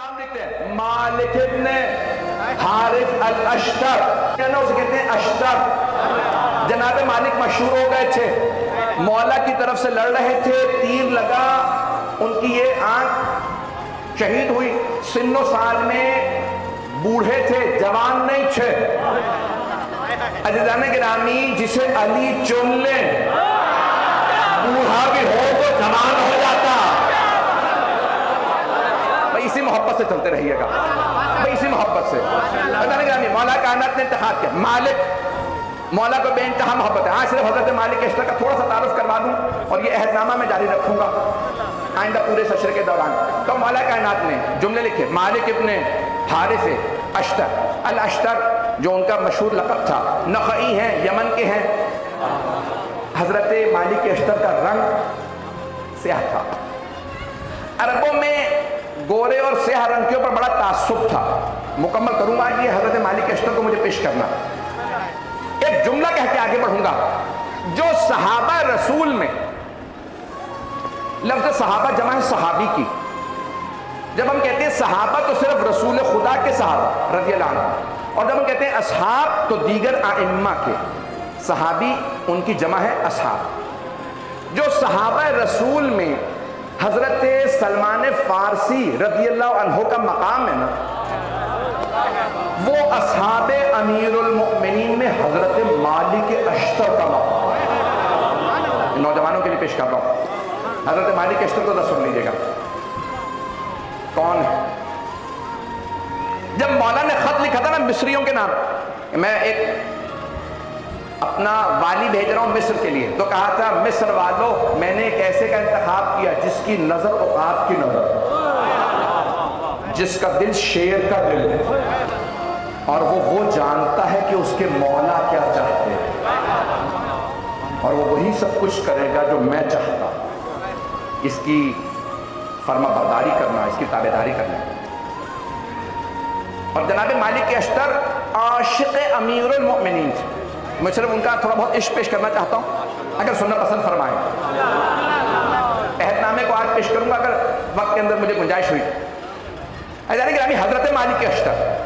नाम लिखते हैं मालिक इब्न हारिस अल-अश्तर, उसे कहते हैं अश्तर। जनाब मालिक मशहूर हो गए थे, मौला की तरफ से लड़ रहे थे, तीर लगा, उनकी ये आंख शहीद हुई। सिन्नो साल में बूढ़े थे, जवान नहीं थे। अज़ीज़ान गिरामी, जिसे अली चुन ले, बूढ़ा भी हो तो जवान हो जाता। भाई इसी मोहब्बत से चलते रहिएगा, भाई इसी मोहब्बत से। अज़ीज़ान गिरामी, मौला कायनात ने इंतखाब किया, मालिक, मौला को बेइंतहा मोहब्बत है। आज सिर्फ हज़रत मालिक अश्तर का थोड़ा सा तारुफ करवा दूं और ये अहदनामा में जारी रखूंगा आइंदा पूरे सशर के दौरान। तो मौला कायनात ने जुमले लिखे, मालिक इब्ने हारिस अश्तर अल-अश्तर, जो उनका मशहूर लक़ब था, नख़ई हैं, यमन के हैं। हज़रत मालिक अश्तर का रंग स्याह था। अरबों में गोरे और स्याह रंग के ऊपर बड़ा तासुब था। मुकम्मल करूंगा ये हज़रत मालिक अश्तर को मुझे पेश करना। एक जुमला कह के आगे बढ़ूंगा। जो सहाबा रसूल में, लफ्ज़ सहाबा जमा है सहाबी की। जब हम कहते हैं सहाबा तो सिर्फ रसूल खुदा के सहाबा रज़ियल्लाहु अन्हु, और जब हम कहते हैं असहाब तो दीगर आइम्मा के सहाबी, उनकी जमा है असहाब। जो सहाबा रसूल में हज़रत सलमान फ़ारसी रज़ियल्लाहु अन्हु का मकाम है ना, वो असहाबे अमीरुल मोमिनीन में हज़रत मालिक अश्तर का मकाम है। नौजवानों के लिए पेश कर रहा हूँ। हज़रत मालिक अश्तर को सुन लीजिएगा कौन है। जब मौला ने खत लिखा था ना मिस्रियों के नाम, मैं एक अपना वाली भेज रहा हूं मिस्र के लिए, तो कहा था मिस्र वालों, मैंने एक ऐसे का इंतखाब किया जिसकी नजर औकात की नजर, जिसका दिल शेर का दिल है, और वो जानता है कि उसके मौला क्या चाहते हैं, और वो वही सब कुछ करेगा जो मैं चाहता। इसकी फर्मा बरदारी करना, इसकी ताबेदारी करना। और जनाब मालिक अश्तर आशिक़ अमीरुल मोमिनीन थे। मैं सिर्फ उनका थोड़ा बहुत इश्क पेश करना चाहता हूँ, अगर सुनना पसंद फरमाएं। अहदनामे को आज पेश करूंगा अगर वक्त के अंदर मुझे गुंजाइश हुई। अज़ीज़ान गिरामी, हज़रत मालिक अश्तर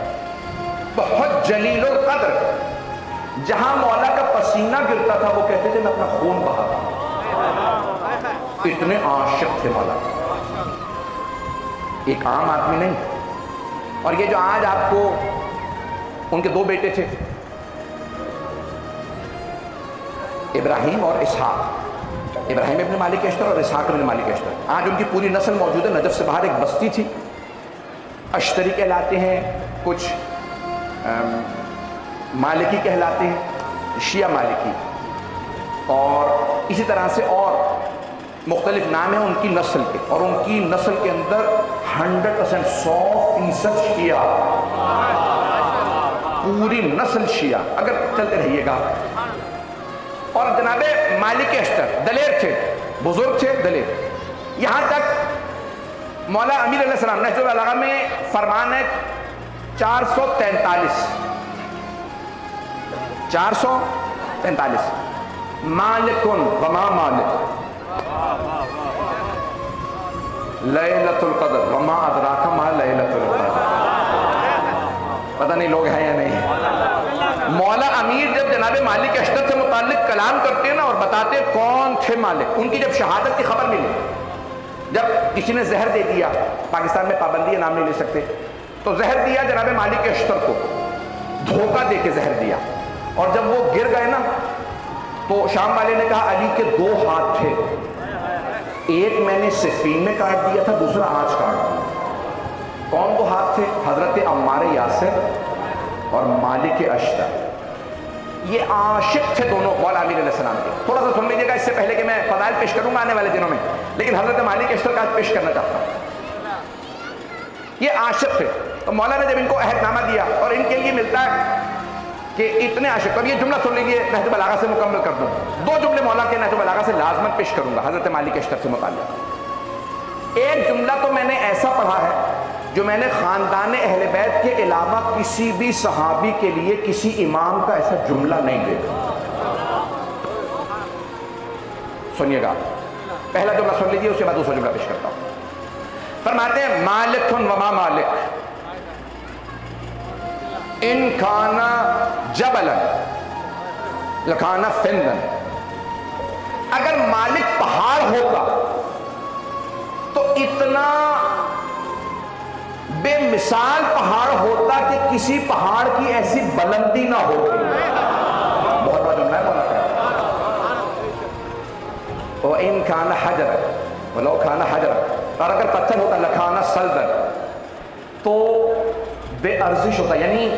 बहुत जलीलुल क़द्र, जहां मौला का पसीना गिरता था वो कहते थे मैं अपना खून बहाता, इतने आशिक़ थे मौला, एक आम आदमी नहीं। और ये जो आज आपको, उनके दो बेटे थे, इब्राहिम और इसहाक, इब्राहिम इब्न मालिक अश्तर और इसहाक इब्न मालिक अश्तर। आज उनकी पूरी नस्ल मौजूद है। नजफ से बाहर एक बस्ती थी, अश्तरी कहलाते हैं, कुछ मालिकी कहलाते हैं, शिया मालिकी, और इसी तरह से और मुख्तलिफ नाम है उनकी नस्ल के। और उनकी नस्ल के अंदर 100% 100% शिया, पूरी नस्ल शिया। अगर चलते रहिएगा। और जनाबे मालिक अश्तर दलेर थे, बुजुर्ग थे, दलेर। यहाँ तक मौला अमीर अलैहिस्सलाम नहजुल बलागा में फरमान है 443 मालिकुन वमा मालिक लैलतुल क़द्र वमा अदराका मा लैलतुल क़द्र। पता नहीं लोग हैं या नहीं है। मौला अमीर जब जनाबे मालिक अश्तर से मुताल्लिक कलाम करते हैं ना और बताते हैं कौन थे मालिक, उनकी जब शहादत की खबर मिली, जब किसी ने जहर दे दिया, पाकिस्तान में पाबंदी है नाम नहीं ले सकते, तो जहर दिया जनाबे मालिक अश्तर को, धोखा दे के जहर दिया। और जब वो गिर गए ना, तो शाम वाले ने कहा अली के 2 हाथ थे, एक मैंने सिफ़ीन में काट दिया था, दूसरा आज काट दिया। कौन वो हाथ थे? हज़रत अम्मार यासिर और मालिक अश्तर। ये आशिक़ थे दोनों मौला अमीर अलैहिस्सलाम के। थोड़ा सा सुन लीजिएगा इससे पहले कि मैं फ़ज़ाइल पेश करूंगा आने वाले दिनों में, लेकिन हज़रत मालिक अश्तर का पेश करना चाहता हूँ। ये आशिक़ थे। तो मौला ने जब इनको अहदनामा दिया, और इनके लिए मिलता है कि इतने आशिक़। और ये जुमला सुन लीजिए, नहजुल बलागा से मुकम्मल कर दूँ। 2 जुमले मौला के नहजुल बलागा से लाजमत पेश करूंगा हज़रत मालिक अश्तर से मुताल्लिक़। एक जुमला तो मैंने ऐसा पढ़ा है जो मैंने ख़ानदान अहले बैत के अलावा किसी भी सहाबी के लिए किसी इमाम का ऐसा जुमला नहीं देखा। सुनिएगा, पहला जुमला सुन लीजिए, उसके बाद दूसरा जुमला पेश करता हूँ। फरमाते हैं मालिकुन वमा मालिक ان کھانا جبلن لکھانا فندن، اگر مالک پہاڑ ہوتا تو اتنا بے مثال پہاڑ ہوتا کہ کسی پہاڑ کی ایسی بلندی نہ ہوتی. بہت بڑا جملہ ہے مولا کا. وَإِن كَانَ حَجَرًا وَلَوْ كَانَ حَجَرًا، اور اگر پتھر ہوتا لَكَانَ صَلْبًا تو بے ارزش ہوتا، یعنی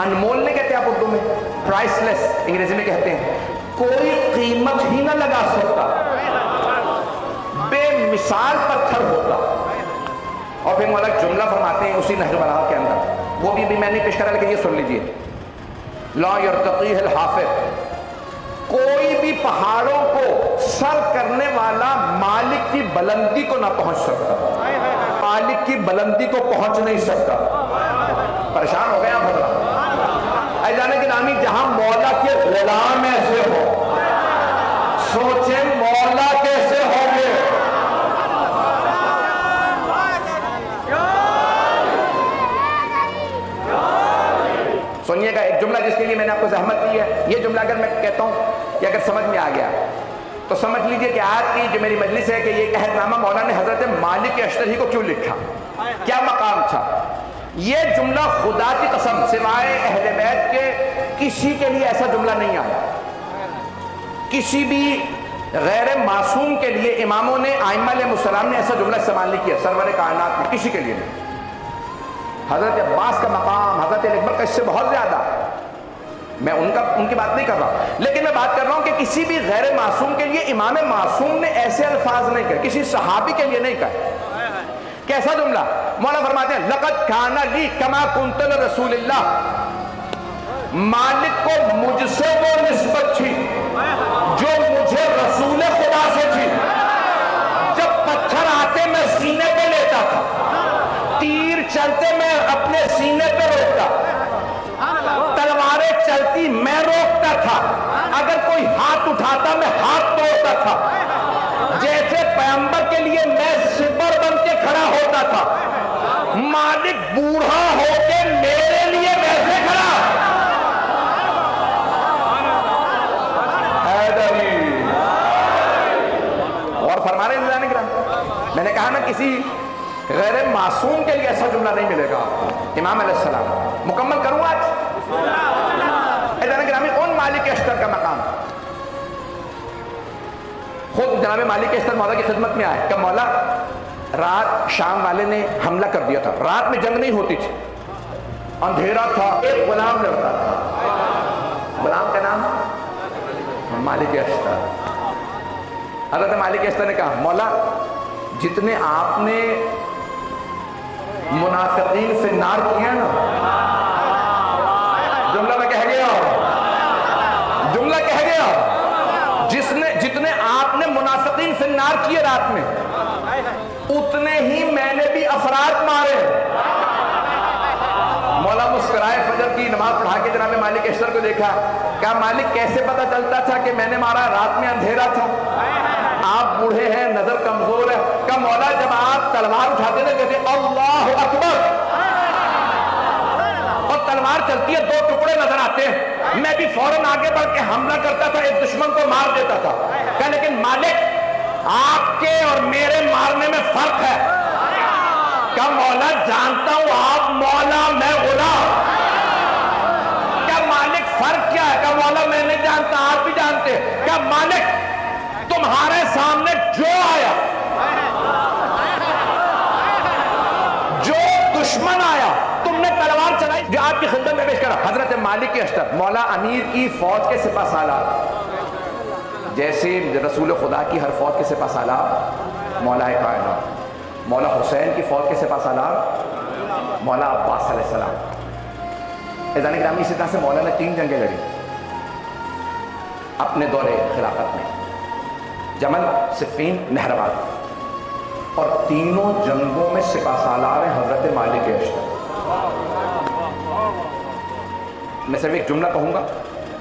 انمول نہیں کہتے آپ اردو میں، پرائس لیس انگریزی میں کہتے ہیں، کوئی قیمت ہی نہ لگا سکتا، بے مثال پتھر ہوتا. اور پھر مولا جملہ فرماتے ہیں اسی نہج البلاغہ کے اندر، وہ بھی میں نہیں پیش کرا لیکن یہ سن لیجئے. لا يرتقیہ الحافظ، کوئی بھی پہاڑوں کو سر کرنے والا مالک کی بلندی کو نہ پہنچ سکتا، مالک کی بلندی کو پہنچ نہیں سکتا. پریشان ہو گئے آپ حضرات؟ اے جانے کے نامی جہاں مولا کے غلام ایسے ہو، سوچیں مولا کیسے ہوں گے. سنیے گا ایک جملہ جس کے لیے میں نے آپ کو زحمت دی ہے. یہ جملہ اگر میں کہتا ہوں کہ اگر سمجھ میں آ گیا تو سمجھ لیجئے کہ آج کی جو میری مجلس ہے کہ یہ عہد نامہ مولا نے حضرت مالک اشتری کو کیوں لکھا، کیا مقام تھا. یہ جملہ خدا کی قسم سوائے اہل بیت کے کسی کے لیے ایسا جملہ نہیں آیا. کسی بھی غیر معصوم کے لیے اماموں نے، ائمہ علیہ السلام نے ایسا جملہ استعمال نہیں کیا سرور کائنات میں، کسی کے لیے نہیں. حضرت عباس کا مقام، حضرت اکبر کا اس سے بہت زیادہ. میں ان کی بات نہیں کر رہا، لیکن میں بات کر رہا ہوں کہ کسی بھی غیر معصوم کے لیے امام معصوم نے ایسے الفاظ نہیں کہے، کسی صحابی کے لیے نہیں کہے. کیسا جملہ؟ مولا فرماتے ہیں لقد کان لی کما کنت لرسول اللہ، مالک کو مجھ سے وہ نسبت تھی جو مجھے رسول خدا سے تھی. جب پتھر آتے میں سینے پہ لیتا تھا، تیر چلتے میں اپنے سینے پہ روکتا، تلواریں چلتی میں روکتا تھا، اگر کوئی ہاتھ اٹھاتا میں ہاتھ توڑتا تھا. جیسے پیغمبر کے لیے میں سپر بن کے کھڑا ہوتا تھا، مالک بوڑھا ہو کے میرے لیے ویسے کھڑا. حیدری. اور فرما رہے ہیں میں نے کہا نا کسی غیر معصوم کے لیے ایسا جملہ نہیں ملے گا. امام علیہ السلام مکمل کروں آج گرامی ان مالک اشتر کا مقام. خود جناب مالک اشتر مولا کی خدمت میں آئے کہ مولا رات شام والے نے حملہ کر دیا تھا، رات میں جنگ نہیں ہوتی تھی، اندھیرا تھا، ایک غلام لڑتا تھا، غلام کا نام مالک اشتر. حضرت مالک اشتر نے کہا مولا جتنے آپ نے منافقین سے نار کیا نا، جملہ میں کہہ گیا، جملہ کہہ گیا، جتنے آپ نے منافقین سے نار کیے رات میں، اتنے ہی میں نے بھی افراد مارے. مولا مسکرائے، فجر کی نماز پڑھا کے جناب مالک اشتر کو دیکھا، کہا مالک کیسے پتا چلتا تھا کہ میں نے مارا؟ رات میں اندھیرا تھا، آپ بوڑھے ہیں، نظر کمزور ہے. کہ مولا جب آپ تلوار اٹھاتے تھے کہتے اللہ اکبر، اور تلوار چلتی ہے دو ٹکڑے نظر آتے ہیں، میں بھی فوراً آگے بڑھ کے حملہ کرتا تھا، ایک دشمن کو مار دیتا تھا. کہ لیکن مالک آپ کے اور میرے مارنے میں فرق ہے. کہ مولا جانتا ہوں آپ مولا میں غلام. کہ مالک فرق کیا ہے؟ کہ مولا میں نہیں جانتا، آپ بھی جانتے. کہ مالک تمہارے سامنے جو آیا، جو دشمن آیا، تم نے تلوار چلائی، جو آپ کی خدمت میں پیش کرا. حضرت مالک اشتر مولا امیر کی فوج کے سپہ سالار، جیسے رسول خدا کی ہر فوج کے سپہ سالار مولا کائنات، مولا حسین کی فوج کے سپہ سالار مولا عباس علیہ السلام. اذان گرامی اسی طرح سے مولا نے 3 جنگیں لڑی اپنے دور خلافت میں، جمل، صفین، نہروان، اور تینوں جنگوں میں سپہ سالار ہیں حضرت مالک اشتر. میں صرف ایک جملہ کہوں گا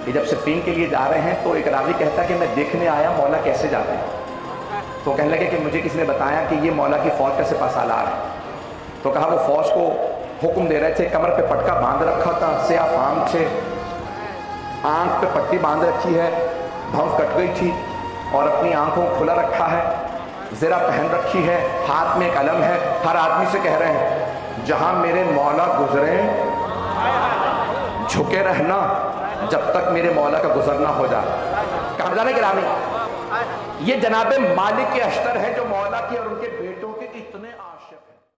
کہ جب صفین کے لیے جا رہے ہیں تو ایک راوی کہتا ہے کہ میں دیکھنے آیا مولا کیسے جاتے ہیں. تو کہنے لگے کہ مجھے کسی نے بتایا کہ یہ مولا کی فوج کا سپہ سالار ہے. تو کہا وہ فوج کو हुक्म दे रहे थे, कमर पे पटका बांध रखा था, स्याह फाम थे, आंख पे पट्टी बांध रखी है, भौं कट गई थी और अपनी आंखों को खुला रखा है, ज़रा पहन रखी है, हाथ में कलम है। हर आदमी से कह रहे हैं जहां मेरे मौला गुजरे झुके रहना जब तक मेरे मौला का गुजरना हो जाए। कहा जाने गिरामी, ये जनाबे मालिक के अश्तर है जो मौला की और उनके